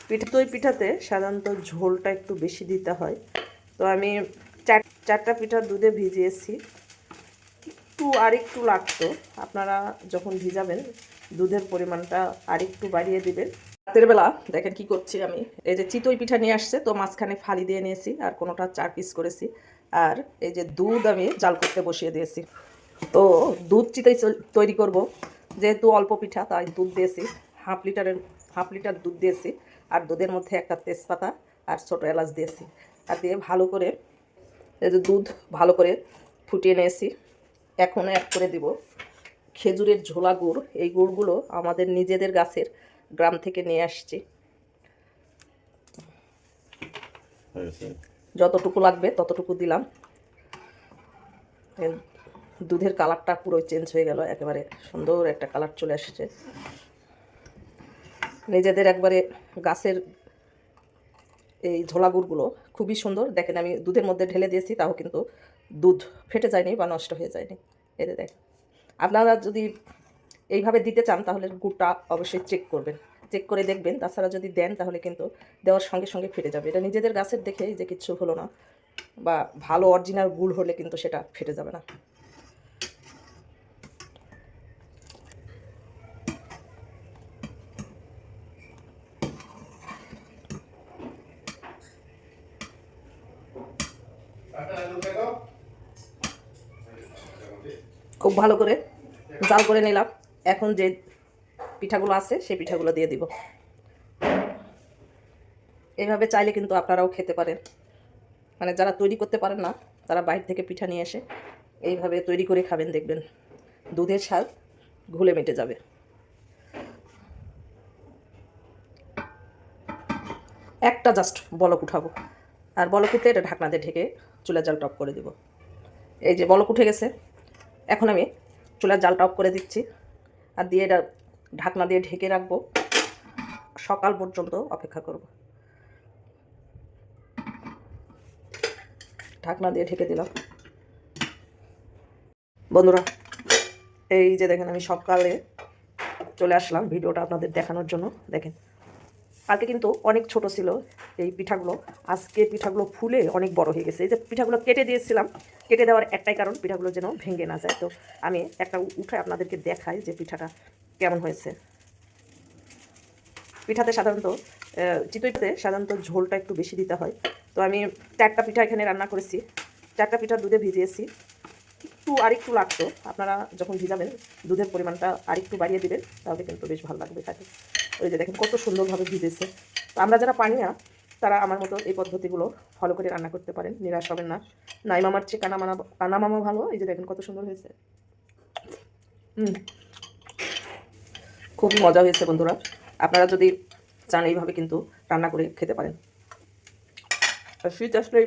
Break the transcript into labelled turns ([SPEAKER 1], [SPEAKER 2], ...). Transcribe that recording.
[SPEAKER 1] দই পিঠাতে সাধারণত ঝোলটা একটু বেশি দিতে হয়। তো আমি চারটা পিঠা দুধে ভিজিয়েছি, আরেকটু লাগতো। আপনারা যখন ভিজাবেন দুধের পরিমাণটা আরেকটু বাড়িয়ে দিবেন। রাতের বেলা দেখেন কি করছি আমি, এই যে চিতই পিঠা নিয়ে আসছে, তো মাঝখানে ফালি দিয়ে নিয়েছি আর কোনোটা 4 পিস করেছি। আর এই যে দুধ আমি জাল করতে বসিয়ে দিয়েছি। তো দুধ চিতই তৈরি করব, যেহেতু অল্প পিঠা তাই দুধ দিয়েছি হাফ লিটার দুধ দিয়েছি। আর দুধের মধ্যে একটা তেজপাতা আর ছোটো এলাচ দিয়েছি। আর দিয়ে ভালো করে এই যে দুধ ভালো করে ফুটিয়ে নিয়েছি। এখন অ্যাড করে দিব খেজুরের ঝোলা গুড়। এই গুড়গুলো আমাদের নিজেদের গাছের, গ্রাম থেকে নিয়ে আসছি। যতটুকু লাগবে ততটুকু দিলাম। দুধের কালারটা পুরো চেঞ্জ হয়ে গেল, একেবারে সুন্দর একটা কালার চলে আসছে। নিজেদের একবারে গাছের এই ঝোলা গুড়গুলো খুবই সুন্দর। দেখেন আমি দুধের মধ্যে ঢেলে দিয়েছি, তাও কিন্তু দুধ ফেটে যায়নি বা নষ্ট হয়ে যায়নি। এতে দেখেন, আপনারা যদি এইভাবে দিতে চান তাহলে গুড়টা অবশ্যই চেক করবেন, চেক করে দেখবেন। তাছাড়া যদি দেন তাহলে কিন্তু দেওয়ার সঙ্গে সঙ্গে ফেটে যাবে। এটা নিজেদের গাছের দেখেই যে কিচ্ছু হলো না, বা ভালো অরিজিনাল গুড় হলে কিন্তু সেটা ফেটে যাবে না। খুব ভালো করে জাল করে নিলাম। এখন যে পিঠাগুলো আছে সেই পিঠাগুলো দিয়ে দিব। এইভাবে চাইলে কিন্তু আপনারাও খেতে পারেন, মানে যারা তৈরি করতে পারেন না তারা বাইরে থেকে পিঠা নিয়ে এসে এইভাবে তৈরি করে খাবেন, দেখবেন দুধের স্বাদ ঘুলে মিটে যাবে। একটা জাস্ট বলক উঠাবো, আর বলক উঠলে এটা ঢাকনা দিয়ে ঢেকে চুলার জালটা অফ করে দিব। এই যে বলক উঠে গেছে, এখন আমি চুলার জালটা অফ করে দিচ্ছি আর দিয়ে এটা ঢাকনা দিয়ে ঢেকে রাখবো। সকাল পর্যন্ত অপেক্ষা করব। ঢাকনা দিয়ে ঢেকে দিলাম। বন্ধুরা, এই যে দেখেন আমি সকালে চলে আসলাম ভিডিওটা আপনাদের দেখানোর জন্য। দেখেন কালকে কিন্তু অনেক ছোট ছিল এই পিঠাগুলো, আজকে পিঠাগুলো ফুলে অনেক বড় হয়ে গেছে। এই যে পিঠাগুলো কেটে দিয়েছিলাম, কেটে দেওয়ার একটাই কারণ পিঠাগুলো যেন ভেঙে না যায়। তো আমি একটা উঠে আপনাদেরকে দেখাই যে পিঠাটা কেমন হয়েছে। পিঠাতে সাধারণত চিতই পিঠাতে সাধারণত ঝোলটা একটু বেশি দিতে হয়। তো আমি 4টা পিঠা এখানে রান্না করেছি, 4টা পিঠা দুধে ভিজিয়েছি। আরেকটু লাগতো। আপনারা যখন ভিজাবেন দুধের পরিমাণটা আরেকটু বাড়িয়ে দিবেন, তাহলে কিন্তু বেশ ভালো লাগবে খেতে। ওই যে দেখেন কত সুন্দরভাবে ভিজেছে। তো আমরা যারা পানি না, তারা আমার মতো এই পদ্ধতিগুলো ফলো করে রান্না করতে পারেন, নিরাশ হবেন না। নাই মামার চেয়ে কানা মামা ভালো। এই যে দেখেন কত সুন্দর হয়েছে। খুবই মজা হয়েছে বন্ধুরা। আপনারা যদি চান এইভাবে কিন্তু রান্না করে খেতে পারেন। আর শীত আসলে